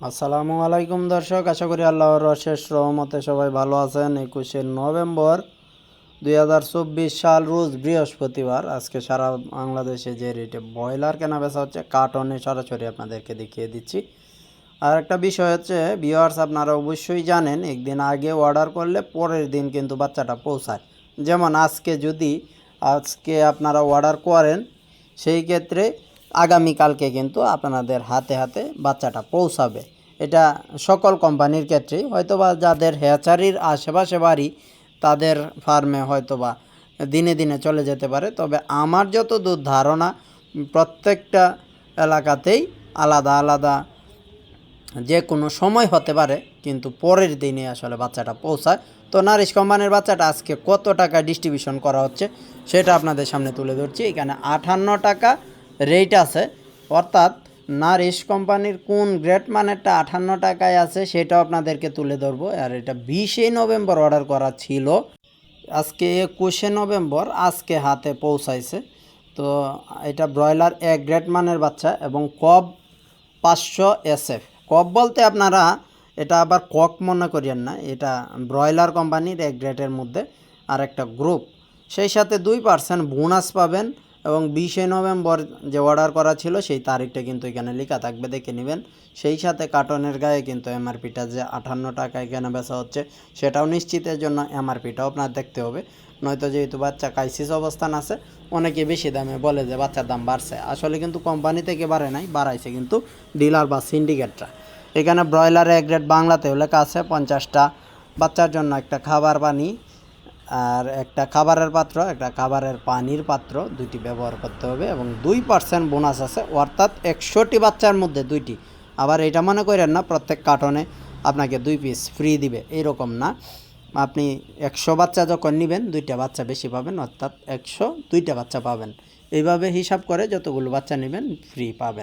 আসসালামু আলাইকুম দর্শক, আশা করি আল্লাহর অশেষ রহমতে সবাই ভালো আছেন। 21শে নভেম্বর 2024 সাল রোজ বৃহস্পতিবার। আজকে সারা বাংলাদেশে যে রেটে ব্রয়লার কেনা বেচা হচ্ছে কার্টনে সরাসরি আপনাদেরকে দেখিয়ে দিচ্ছি। আর একটা বিষয় হচ্ছে ভিউয়ার্স, আপনারা অবশ্যই জানেন একদিন আগে অর্ডার করলে পরের দিন কিন্তু বাচ্চাটা পৌঁছায়। যেমন আজকে আপনারা অর্ডার করেন, সেই ক্ষেত্রে আগামীকালকে কিন্তু আপনাদের হাতে হাতে বাচ্চাটা পৌঁছাবে। এটা সকল কোম্পানির ক্ষেত্রেই, হয়তোবা যাদের হ্যাচারির আশেপাশে বাড়ি তাদের ফার্মে হয়তোবা দিনে দিনে চলে যেতে পারে, তবে আমার যতদূর ধারণা প্রত্যেকটা এলাকাতেই আলাদা আলাদা যে কোনো সময় হতে পারে, কিন্তু পরের দিনে আসলে বাচ্চাটা পৌঁছায়। তো নারিশ কোম্পানির বাচ্চাটা আজকে কত টাকা ডিস্ট্রিবিউশন করা হচ্ছে সেটা আপনাদের সামনে তুলে ধরছি। এখানে 58 টাকা রেট আছে, অর্থাৎ নারিশ কোম্পানির কোন গ্রেড মানেরটা 58 টাকায় আছে সেটাও আপনাদেরকে তুলে ধরবো। আর এটা 20শে নভেম্বর অর্ডার করা ছিল, আজকে 21শে নভেম্বর আজকে হাতে পৌঁছাইছে। তো এটা ব্রয়লার এক গ্রেড মানের বাচ্চা এবং কব 500 SF। কক বলতে আপনারা এটা আবার কক মনে করিয়েন না, এটা ব্রয়লার কোম্পানির এক গ্রেডের মধ্যে আর একটা গ্রুপ। সেই সাথে 2% বোনাস পাবেন এবং 20শে নভেম্বর যে অর্ডার করা ছিল সেই তারিখটা কিন্তু এখানে লেখা থাকবে, দেখে নেবেন। সেই সাথে কার্টনের গায়ে কিন্তু এমআরপিটা যে 58 টাকা এখানে বেচা হচ্ছে সেটাও নিশ্চিতের জন্য এমআরপিটাও আপনার দেখতে হবে, নয়তো যেহেতু বাচ্চা ক্রাইসিস অবস্থান আছে অনেকে বেশি দামে বলে যে বাচ্চার দাম বাড়ছে, আসলে কিন্তু কোম্পানি থেকে বাড়ে নাই, বাড়াইছে কিন্তু ডিলার বা সিন্ডিকেটরা। এখানে ব্রয়লার এক গ্রেড বাংলাতেও লেখা আছে 50টা বাচ্চার জন্য একটা খাবার পানি আর একটা খাবারের পাত্র, একটা খাবারের পানির পাত্র, দুইটি ব্যবহার করতে হবে এবং 2% বোনাস আছে, অর্থাৎ 100টি বাচ্চার মধ্যে 2টি। আবার এটা মনে করেন না প্রত্যেক কার্টনে আপনাকে 2 পিস ফ্রি দিবে, এইরকম না। আপনি 100 বাচ্চা যখন নেবেন 2টা বাচ্চা বেশি পাবেন, অর্থাৎ 100 2টা বাচ্চা পাবেন। এইভাবে হিসাব করে যতগুলো বাচ্চা নেবেন ফ্রি পাবেন।